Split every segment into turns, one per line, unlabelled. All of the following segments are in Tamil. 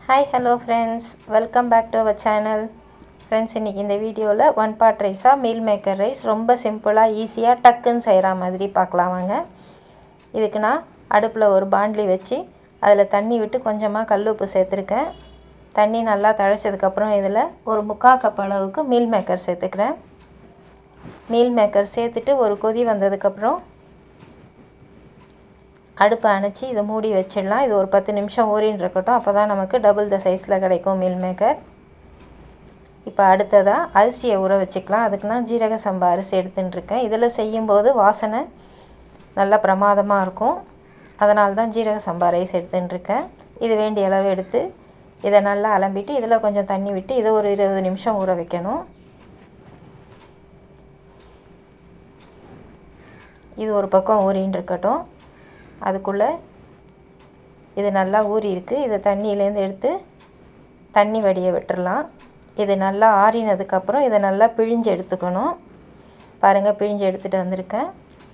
Hi hello friends, welcome back to our channel. Friends, இன்றைக்கி இந்த வீடியோவில் 1 பாட் ரைஸாக மீல் மேக்கர் ரைஸ் ரொம்ப சிம்பிளாக ஈஸியாக டக்குன்னு செய்கிற மாதிரி பார்க்கலாம் வாங்க. இதுக்கு நான் அடுப்பில் ஒரு பாண்ட்லி வச்சு அதில் தண்ணி விட்டு கொஞ்சமாக கல்லுப்பு சேர்த்துருக்கேன். தண்ணி நல்லா தழைச்சதுக்கப்புறம் இதில் ஒரு 3/4 கப் அளவுக்கு மீல் மேக்கர் சேர்த்துக்கிறேன். மீல் மேக்கர் சேர்த்துட்டு ஒரு கொதி வந்ததுக்கப்புறம் அடுப்பை அணைச்சி இதை மூடி வச்சிடலாம். இது ஒரு 10 நிமிஷம் ஊறின்னு இருக்கட்டும். அப்போ தான் நமக்கு டபுள் த சைஸில் கிடைக்கும் மீல் மேக்கர். இப்போ அடுத்ததாக அரிசியை ஊற வச்சுக்கலாம். அதுக்கு நான் ஜீரக சம்பா அரிசி எடுத்துட்டுருக்கேன். இதில் செய்யும்போது வாசனை நல்லா பிரமாதமாக இருக்கும். அதனால தான் ஜீரக சம்பா ரைஸ் எடுத்துட்டுருக்கேன். இது வேண்டிய அளவு எடுத்து இதை நல்லா அலம்பிட்டு இதில் கொஞ்சம் தண்ணி விட்டு இதை ஒரு 20 நிமிஷம் ஊற வைக்கணும். இது ஒரு பக்கம் ஊறின்னு இருக்கட்டும். அதுக்குள்ளே இது நல்லா ஊறி இருக்குது. இதை தண்ணியிலேருந்து எடுத்து தண்ணி வடிய விட்டுறலாம். இது நல்லா ஆறினதுக்கப்புறம் இதை நல்லா பிழிஞ்சு எடுத்துக்கணும். பாருங்கள், பிழிஞ்சு எடுத்துகிட்டு வந்திருக்கேன்.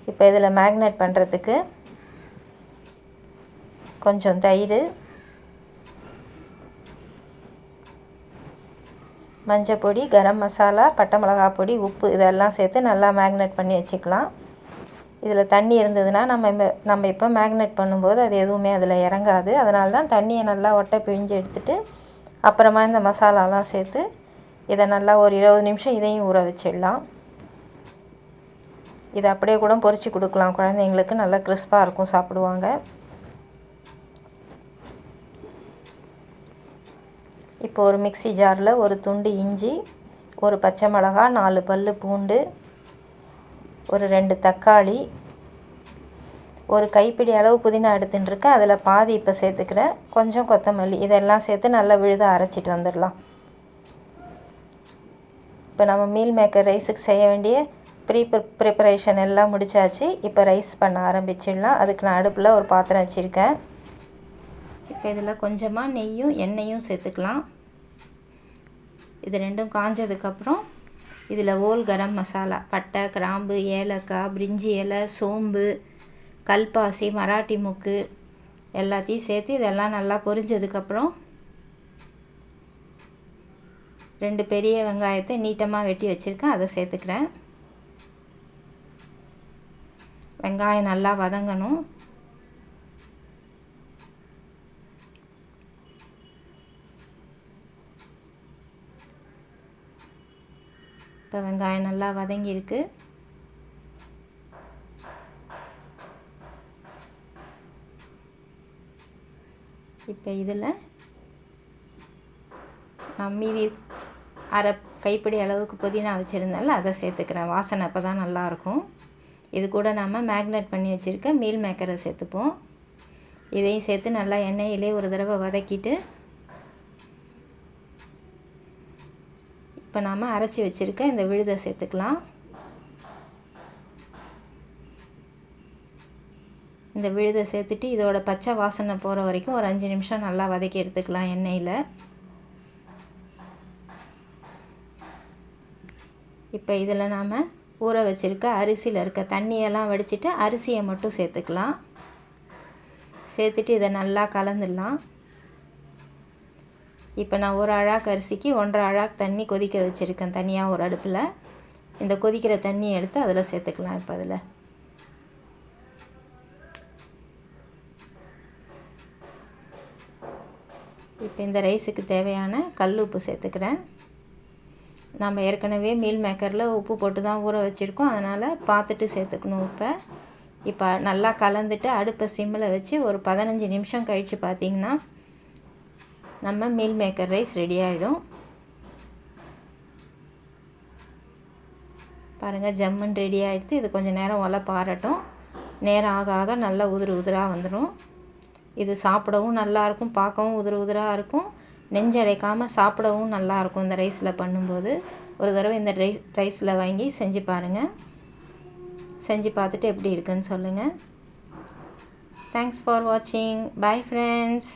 இப்போ இதில் மேக்னேட் பண்ணுறதுக்கு கொஞ்சம் தயிர், மஞ்சள் பொடி, கரம் மசாலா, பட்டை மிளகாய் பொடி, உப்பு இதெல்லாம் சேர்த்து நல்லா மேக்னேட் பண்ணி வச்சுக்கலாம். இதில் தண்ணி இருந்ததுன்னா நம்ம இப்போ மேக்னேட் பண்ணும்போது அது எதுவுமே அதில் இறங்காது. அதனால தான் தண்ணியை நல்லா ஒட்டை பிழிஞ்சு எடுத்துகிட்டு அப்புறமா இந்த மசாலாலாம் சேர்த்து இதை நல்லா ஒரு 20 நிமிஷம் இதையும் ஊற வச்சிடலாம். இதை அப்படியே கூட பொரித்து கொடுக்கலாம். குழந்தைங்களுக்கு நல்லா கிறிஸ்பாக இருக்கும், சாப்பிடுவாங்க. இப்போ ஒரு மிக்ஸி ஜாரில் ஒரு துண்டு இஞ்சி, ஒரு பச்சை மிளகாய், 4 பல் பூண்டு, ஒரு 2 தக்காளி, ஒரு கைப்பிடி அளவு புதினா எடுத்துட்டுருக்கேன். அதில் பாதி இப்போ சேர்த்துக்கிறேன். கொஞ்சம் கொத்தமல்லி, இதெல்லாம் சேர்த்து நல்லா விழுத அரைச்சிட்டு வந்துடலாம். இப்போ நம்ம மீல் மேக்கர் ரைஸுக்கு செய்ய வேண்டிய ப்ரிப்பரேஷன் எல்லாம் முடிச்சாச்சு. இப்போ ரைஸ் பண்ண ஆரம்பிச்சிடலாம். அதுக்கு நான் அடுப்பில் ஒரு பாத்திரம் வச்சுருக்கேன். இப்போ இதில் கொஞ்சமாக நெய்யும் எண்ணெயும் சேர்த்துக்கலாம். இது ரெண்டும் காஞ்சதுக்கப்புறம் இதில் ஓல் கரம் மசாலா, பட்டை, கிராம்பு, ஏலக்காய், பிரிஞ்சி இலை, சோம்பு, கல்பாசி, மராட்டி முக்கு எல்லாத்தையும் சேர்த்து இதெல்லாம் நல்லா பொரிஞ்சதுக்கப்புறம் 2 பெரிய வெங்காயத்தை நீட்டமாக வெட்டி வச்சுருக்கேன், அதை சேர்த்துக்கிறேன். வெங்காயம் நல்லா வதங்கணும். இப்போ வெங்காயம் நல்லா வதங்கியிருக்கு. இப்போ இதில் நான் மீதி அரை கைப்பிடி அளவுக்கு புதினா வச்சுருந்தால அதை சேர்த்துக்கிறேன். வாசனை அப்போ தான் நல்லாயிருக்கும். இது கூட நம்ம மேக்னேட் பண்ணி வச்சுருக்க மீல் மேக்கரை சேர்த்துப்போம். இதையும் சேர்த்து நல்லா எண்ணெயிலே ஒரு தடவை வதக்கிட்டு இப்போ நாம் அரைச்சி வச்சுருக்க இந்த விழுதை சேர்த்துக்கலாம். இந்த விழுதை சேர்த்துட்டு இதோட பச்சை வாசனை போகிற வரைக்கும் ஒரு 5 நிமிஷம் நல்லா வதக்கி எடுத்துக்கலாம் எண்ணெயில். இப்போ இதில் நாம் ஊற வச்சுருக்க அரிசியில் இருக்க தண்ணியெல்லாம் வடிச்சிட்டு அரிசியை மட்டும் சேர்த்துக்கலாம். சேர்த்துட்டு இதை நல்லா கலந்துடலாம். இப்போ நான் ஒரு அழாக்கு அரிசிக்கு 1.5 அழாக்கு தண்ணி கொதிக்க வச்சுருக்கேன் தனியாக ஒரு அடுப்பில். இந்த கொதிக்கிற தண்ணியை எடுத்து அதில் சேர்த்துக்கலாம். இப்போ அதில் இப்போ இந்த ரைஸுக்கு தேவையான கல் உப்பு சேர்த்துக்கிறேன். நம்ம ஏற்கனவே மீல் மேக்கரில் உப்பு போட்டு தான் ஊற வச்சுருக்கோம், அதனால் பார்த்துட்டு சேர்த்துக்கணும் உப்பை. இப்போ நல்லா கலந்துட்டு அடுப்பை சிம்மில் வச்சு ஒரு 15 நிமிஷம் கழித்து பார்த்திங்கன்னா நம்ம மீல் மேக்கர் ரைஸ் ரெடி ஆகிடும். பாருங்கள், ஜம்முன்னு ரெடி ஆகிடுது. இது கொஞ்சம் நேரம் ஒலை பாரட்டும். நேரம் ஆக ஆக நல்லா உதிராக வந்துடும். இது சாப்பிடவும் நல்லாயிருக்கும், பார்க்கவும் உதிராக இருக்கும். நெஞ்சடைக்காமல் சாப்பிடவும் நல்லாயிருக்கும். இந்த ரைஸில் பண்ணும்போது ஒரு தடவை இந்த ரைஸில் வாங்கி செஞ்சு பாருங்கள். செஞ்சு பார்த்துட்டு எப்படி இருக்குன்னு சொல்லுங்கள். தேங்க்ஸ் ஃபார் வாட்சிங். Bye friends.